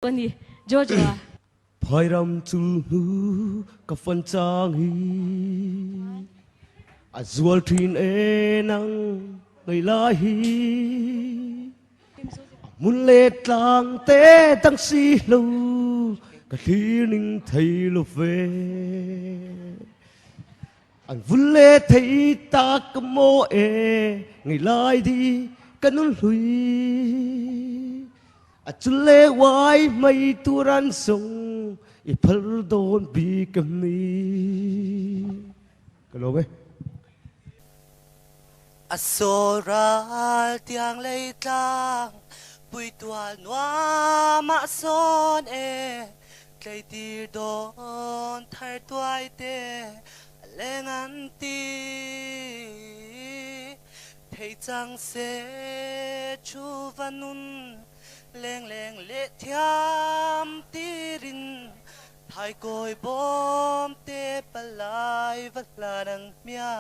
Pani Georgia Phai ram chul hu ka fan chang hi a zual thin e nang ngai lai hi mun le tlang te tang si lo ka thi ning thei lo ve an vun le thei ta ka mo e ngai lai di ka nun hui a chul le wai mai tu ran song i phal don bi ka mi ka lo ve Asoral tiang lei tlang pui tual noa ma son e klei tir don thar tuai te lengan ti thei chang se chu vanun leng leng le thiam tirin thai koi bom te palai valarang mia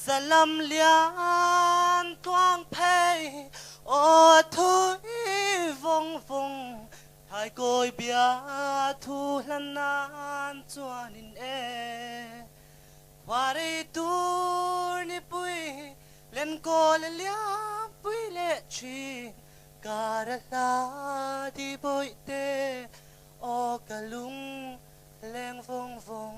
Zalam lian tuang pay o thui vong vong thai koi bia thu lan nan chuan in e Wari tur ni pui len ko le liam pui le chi karala di boi te o kalung leng vong vong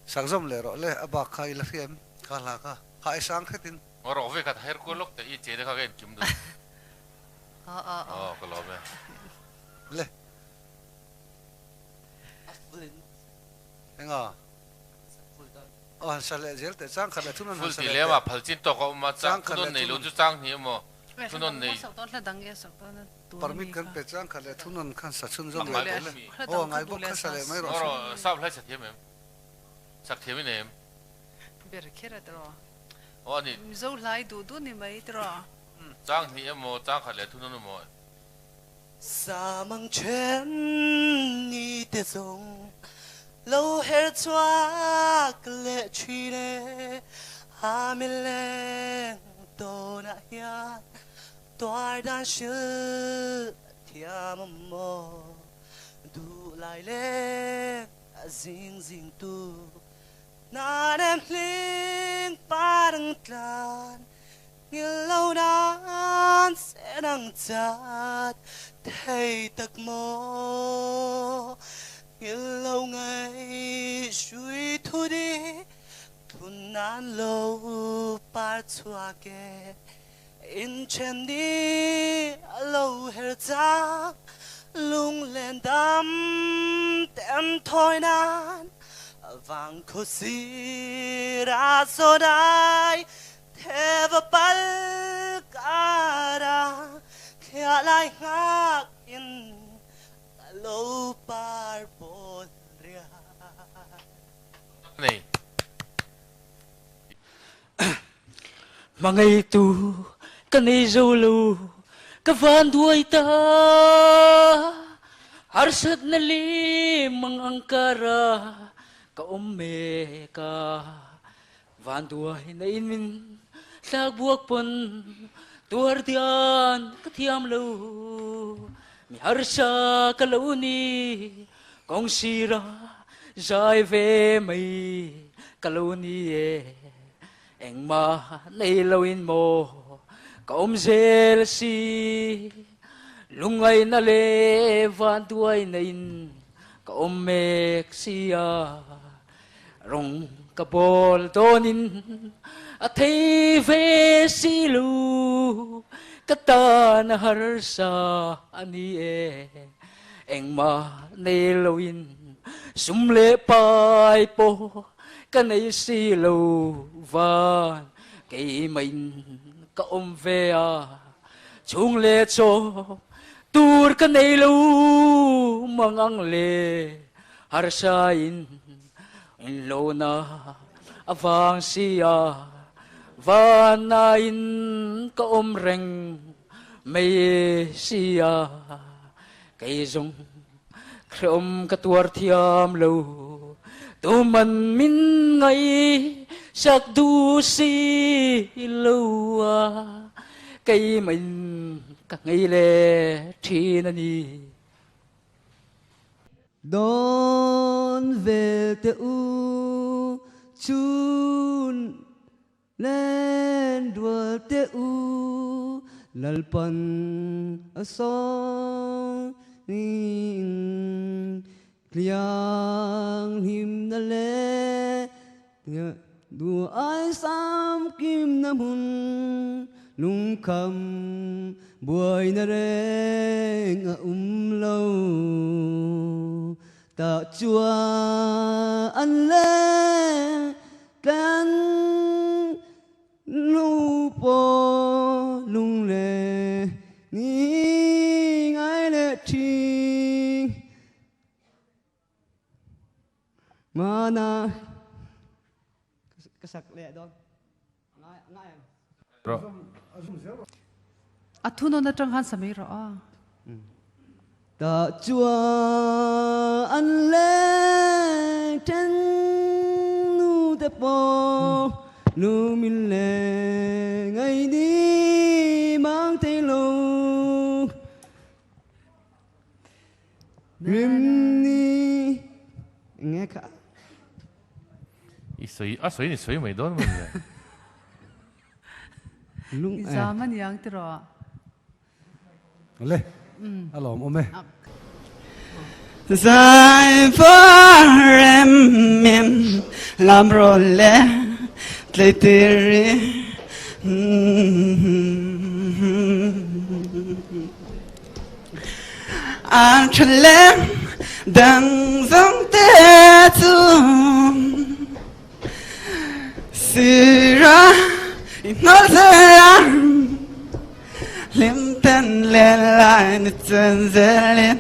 sang zom le ro le aba khai la fiam kha la ka khai sang khatin oro ve ka her ko lok te I che de ka gen kim du ko lo me le enga sa le zel te chang kha le thun full ti le ma phal chin to ko ma chang thun nei lo chu chang ni mo thun nei permit kan pe chang kha le thun khan sa chun zom le o ngai bok kha sa le mai ro oro sab lai sa thiam em sak thiam ni em ber khera tro o ni zo lai du du ni mai tro chang ni em mo chang kha le thun no mo sa mang chen ni te song lo her chwa kle chi le ha mi le to na ya toai dan shi thiam mo du lai le zing zing tu na dem ling parang tlan ngil lâu nan sẽ đăng chát thầy tật mô ngil lâu ngày suy thu đi thun nan lâu par chua ke in chen đi lâu her chang lung lên đam tem thôi nan vang khô si ra so dai thế và bal cara khia lai ngak in lâu par bol ria này mà ngày tu cái này dâu lu cái van đuôi ta harsat nali mang angkara ka ka van đuôi na in lag buộc pun tuar dian ka thiam lu mi harsa ka lu ni kong sira zai ve mai ka lu ni engmah nei lo in mo kaum zel si lungai na le van tuai na in kaum mek sia rong kabol tonin a thei ve si lu kata na harsa ani engmah nei lo in sum le pai po kanai si lo van cái mình ka ve a chung le cho tur ka nei lo mangang le har sa in lo na avang sia van na in ka reng mei sia cái dung khom ka tuar thiam lo tu man min ngai sak du si lo cây mình các ngày lệ chi nè ni đón về tiêu chun lên đùa tiêu lalpan asong liang him na le đùa ai sam kim na hun lung kham buai na re nga lâu ta chua an le can nu po lung le ni ngai le chi mana kasak le don ngai ngai rồi thu nó trong han sami rõ ta chua an le ten nu te po nu min le ngày đi mang tilo rim ni nghe cả水你水没多嘛lung zaman yang tiro lên alo ôm mẹ Dài phá em mềm làm rồi lẽ lấy tiền anh chân lem đang dòng tê tu sira nói ra liêm tên lên lại nít chân dễ lên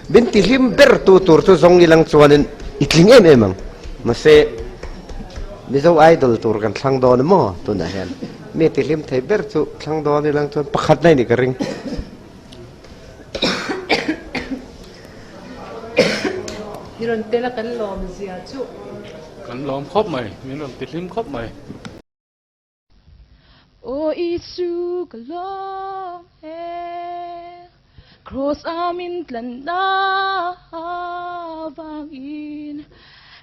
bin tihlim ber tu tur tu zong ilang chuan itling em ang mase Mizo Idol tur kan thlang don mo tu na hen me tihlim thei ber chu thlang don ilang chuan pakhat nai ni ka ring iron tela kan lom zia chu kan lom khop mai min lom tihlim khop mai O Isu kalom cross amin tlanda vangin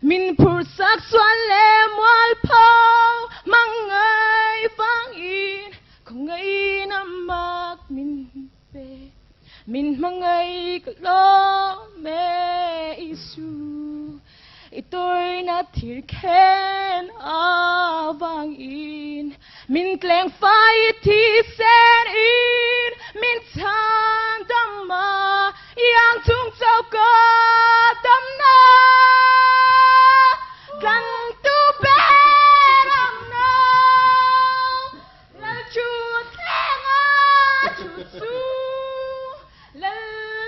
min pursak swan lem wal pau mangai vangin khawngaihin amak min pe min mangai kalom Isu itoy na thirkhen avangin min kleng phai thi sen in min chan damma yang chung chau ka dam na kan tu beram na lal chu thenga chu su lal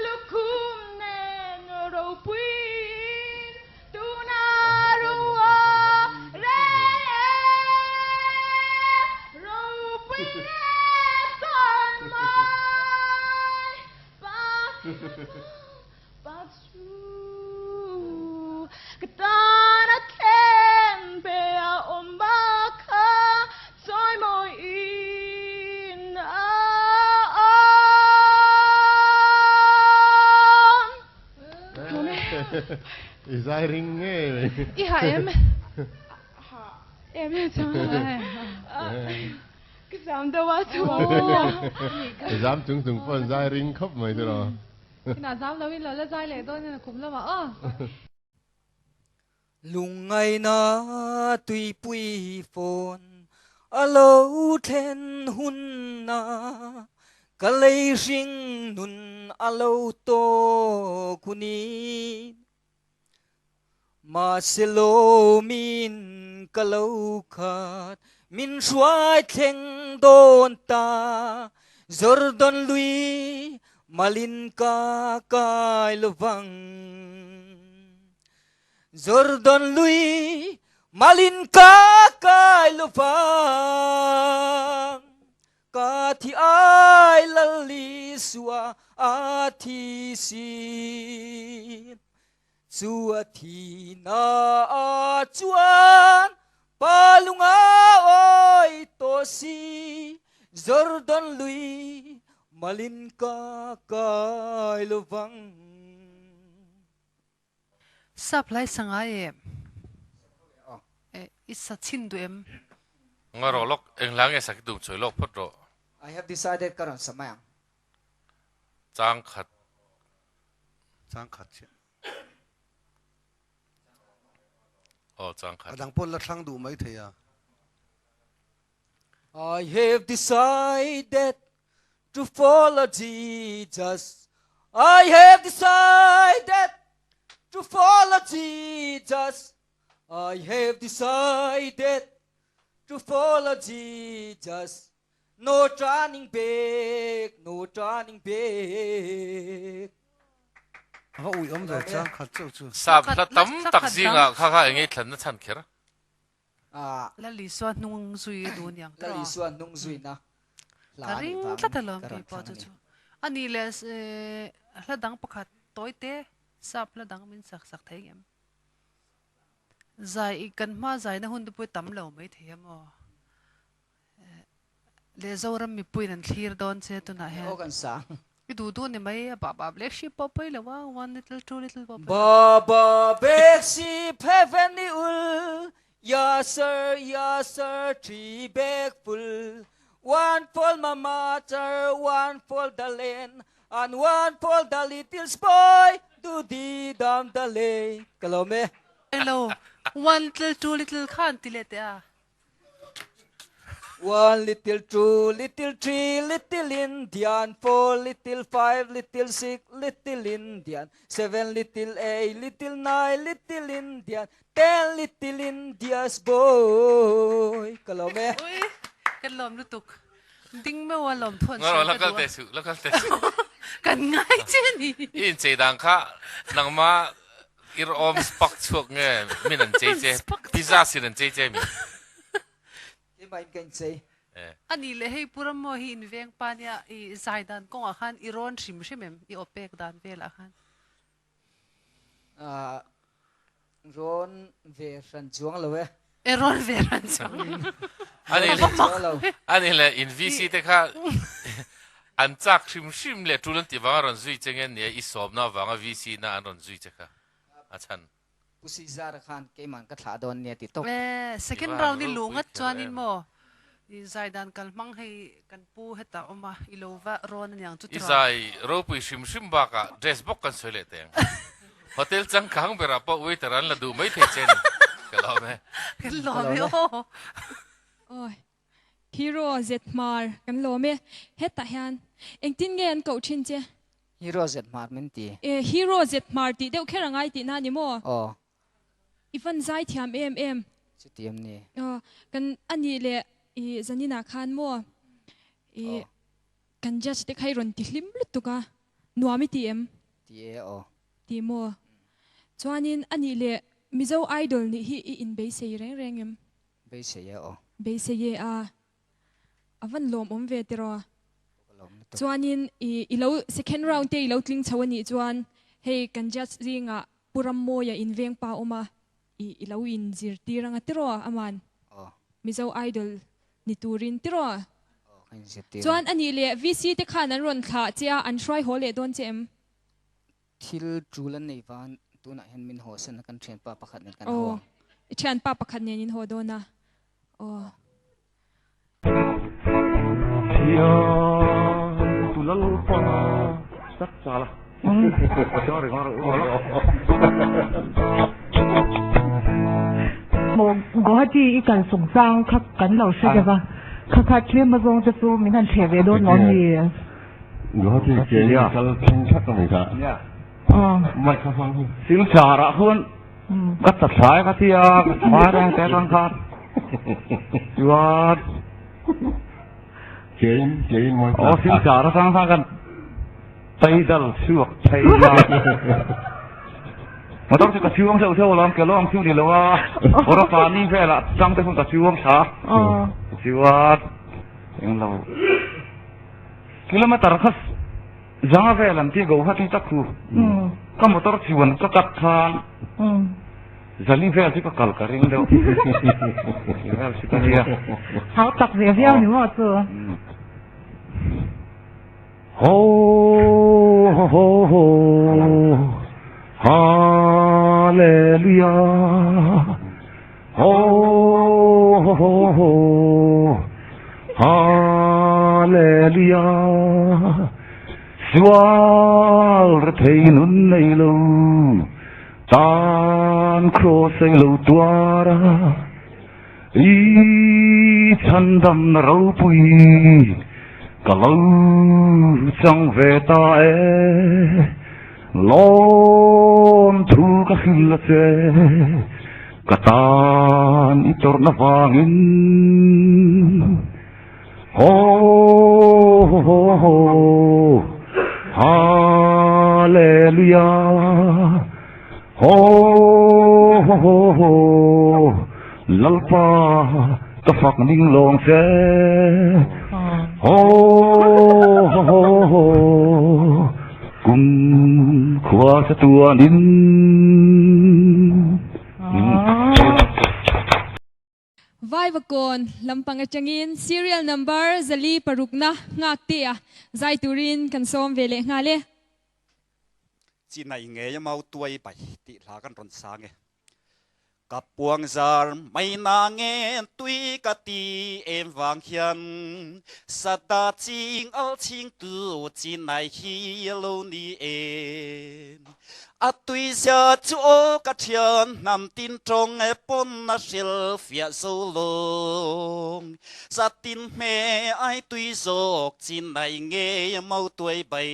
lukum nen ro puin tu na ruwa re ro puin son mai ba chu katana ken be a omba kha soi moi in Isai ring nghe Iha em chăng cái dám đâu á chú dám chúng chúng phần Isai ring khóc mày thôi rồi cái nào dám đâu là dai lệ tôi nên là cũng là bảo lung ngày na tùy pui phồn alo then hun na ka lei ring nun alo to kuni ma selo min ka lo khat min suai theng don ta Jordan lui malin ka kai lovang Jordan lui malin ka kai lovang ka thi ai lali suwa a thi si chua thì na chuan palunga oi to si Jordan lui malin ka kai lovang supply sangai isa chindu em ngaro lok englang e sak dum choi lok photro I have decided karon samayang chang khat che chang khat adang pol la thlang du mai theya I have decided to follow Jesus. I have decided to follow Jesus. I have decided to follow Jesus. No turning back, no turning back. ui rồi chang khat chu sap la tam tak zinga kha engei thlan na chan khera la li so nung zui du nyang La li suan nung zui na. Karing tatalom pi po chu ani le la dang pakhat toite sap la dang min sak sak thai em zai kan ma zai na hun du pui tam lo mai the mo le zoram mi pui nan thlir don che tu na he O kan sa. I du ni mai ba black sheep papai la wa one little two little papai Baba Bexi Heavenly ul. Yes sir, 3 bag full. 1 for my mother, 1 for the land, and 1 for the little boy. Do the down the lane. Kalome. hello one little two little khan tilete a 1 little 2, little 3, little Indian, 4 little 5, little 6, little Indian, 7 little 8, little 9, little Indian, 10 little India's boy. Kalome. oi kan lom lutuk ding me wa lom thon ngaro lakal te su kan ngai che ni in che dang kha nangma ir om spak chuak nge min an che pizza sin an che mi Mai kan say. ani le hei puram mo hi in veng pa nia I zaidan ko a khan iron shim shimem I opek dan vela khan Ron ve ran chuang lo we. eron veran chang ani le in vc te kha an chak shim le tulan ti waron zui chengen ne I sob na wanga vc na anon zui che kha achan Pusi zar khan ke man ka thla don ne ti tok. second round ni lungat chuanin mo I zaidan kalmang hei kan pu heta oma ilova ron nyang chu izai ropui shim ba ka dress box kan sole teng hotel chang khang bera pa waiter an la du mai the chen kalome kan lo me o oi hero zetmar kan lo me heta hian engtin ngen ko thin che Hero zet mar men ti. hero zetmar ti deu kherangai ti na ni mo Oh, ifan zai thiam em chu tiam ni. kan ani le I zanina khan mo kan judge te khai ron tihlim lutuka nuami ti em Ti e o. ti mo chuanin ani le Mizo Idol ni hi in be sei reng em Be se ye o. be sei ye a avan lom om ve tero chuanin I lo second round te I lo tling chawani chuan hei kan judge ringa puram mo ya in veng pa oma I lo in zir tiranga tero aman Mizo Idol ni turin tiro chuan ani le VC te khan an ron thla chia an try hole don chem Thil chulan nei van tu na hen min ho san kan thlen pa pakhat nen kan ho. Thian pa pakhat nen in ho dona Yo tulal pa sak sala sorry một gói chi cần sủng sang khắc cắn đầu sư ba khắc thêm mà dùng cho số mình ăn chè về đốt món gì gói chi chè ya khăn chắc rồi cả mai khăn khăn tiếng xà ra hơn bắt tập sai cái tia hóa đang té con khát what chè mai tiếng xà ra sang sangกันtay dal suộc tay màต้องจะช่วงเท่าๆลองแกลองช่วงนี้แล้วว่าโอราฟานี่แค่ละจังแต่คนกับช่วงช้าชีวัดยังเรากิโลเมตรคัสจังแค่ลันที่กูฮัดที่จักรู có một tờ chuan có cắt than giờ linh về thì có cào cả riêng đâu háo tập về veo nữa mà chưa ho ho ho hallelujah ho ho ho hallelujah Sual thầy nun này lâu tan khô say lâu tua ra ý chân đâm râu bùi cả lâu chẳng về ta lon thu cả khil là xe cả tan ít trộn nó vangin ho ho ho Hallelujah ho ho ho lalpa ta phak ning long se ho ho ho kum khwa sa tua nin vai và con lampang achangin serial number zali parukna ngak tia zai turin kan som vele ngale chi này nghe mau tuai bai ti la kan ron sa nge ka puang zar mai na nge tui ka ti em wang hian sata ching al ching tu chi này hi lo ni em a tui za chu o ka thian nam tin trong e pon na shil fia so long sa tin me ai tui zok chi này nghe mau tuai bai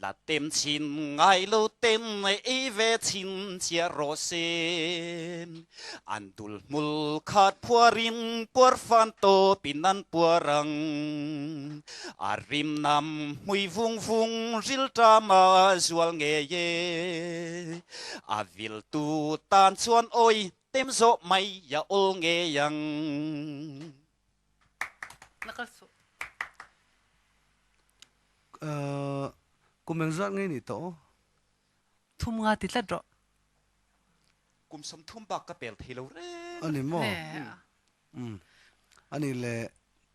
là tem chín ngay lâu tem ấy về chín chia rõ sen anh dul mul khát phua rim phua phan to pinan phua răng rim nam mui vung vung ril drama zual nghe ye vil tu tan chuan oi tem zo mai ya ol nghe yang Cùng mình rất nghe nị tổ thum nga tít lát rõ cùng sống thum bạc cái bèl thì lâu đấy anh em mò anh ấy là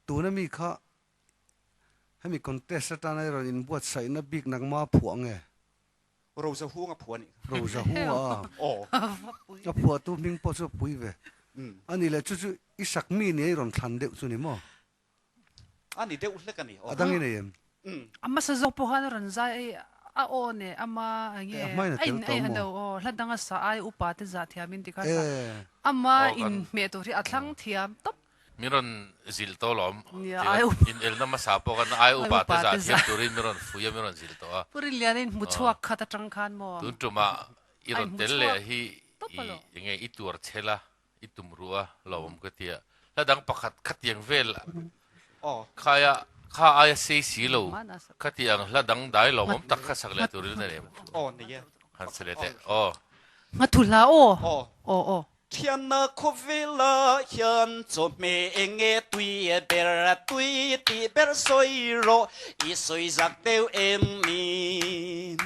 tu nó mi khá hay mi contestants này rồi in buatsaih nó big nang ma phuang nghe rồi giờ huống phuang nị rồi giờ huống à phuang tu mình bao giờ bui về anh ấy là chú chú isak mi này rồi thằng đeo chú nị mò anh ấy đeo lấy cái nị à đang nghe này em amma sa zo po han ran zai a o ne ama nge ai hando o hladanga sa ai upa te za thiamin tikha sa ama in me to ri athlang thiam top miron zil to lom in el na masa po kan ai upa te za thiam turi miron fuya miron zil to a puri lianin muchuak khata tang khan mo tun tuma iron tel le hi nge itur chela itumrua lawm ka tia hladang pakhat khatiang vel khaya kha ai sei si lo khati ang hladang dai lo mom tak kha sakle turil na rem ne ya han selete nga thula o thiên na khô vela hiền cho mẹ nghe tuy ber tuy ti ber soi ro i soi giặc tiêu em mi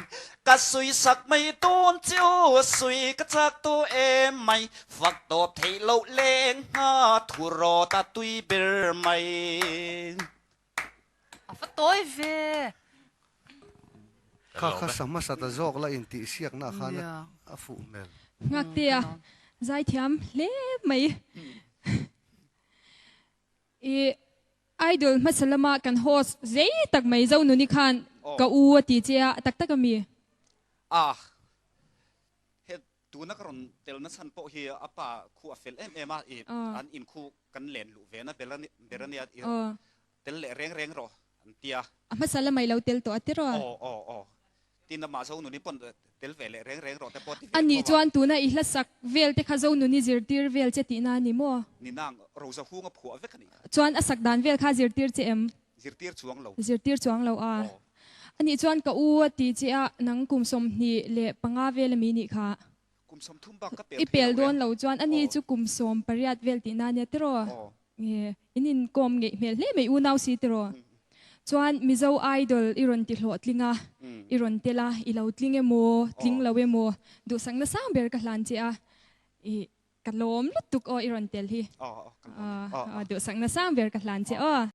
cả soi sắc mây tôn chiếu soi cả chắc tô em mày phật tổ thấy lâu lên ha thu ro ta tuy ber mày phát tối về khá sama sa ta zok la in ti siak na khana a fu mel ngak tia zai thiam le mai idol masalama kan host zai tak mai zo nuni khan ka u ti chia tak tak mi he tu na karon tel na san po hi apa khu afel em an in khu kan len lu ve na belania tel le reng ro tia masala mai lo tel to atiro tin na ma zo nu ni pon tel vele reng ro te pot ani chuan tu na i hla sak vel te kha zo nu ni zirtir vel che ti na ni mo ni nang ro za hu nga phu ve kani chuan asak dan vel kha zirtir che em zirtir chuang lo ani chuan ka u ti che a nang kum som ni le panga vel mi ni kha kum som thum ba ka i pel don lo chuan ani chu kum som pariat vel ti na ne tro inin kom nge mel le me u nau si tro chuan Mizo Idol iron ti hlo tlinga iron tela ilo tling emo tling lo emo du sang na sang ber ka hlan chi a I kalom lutuk o iron tel hi du sang na sang ber ka hlan chi o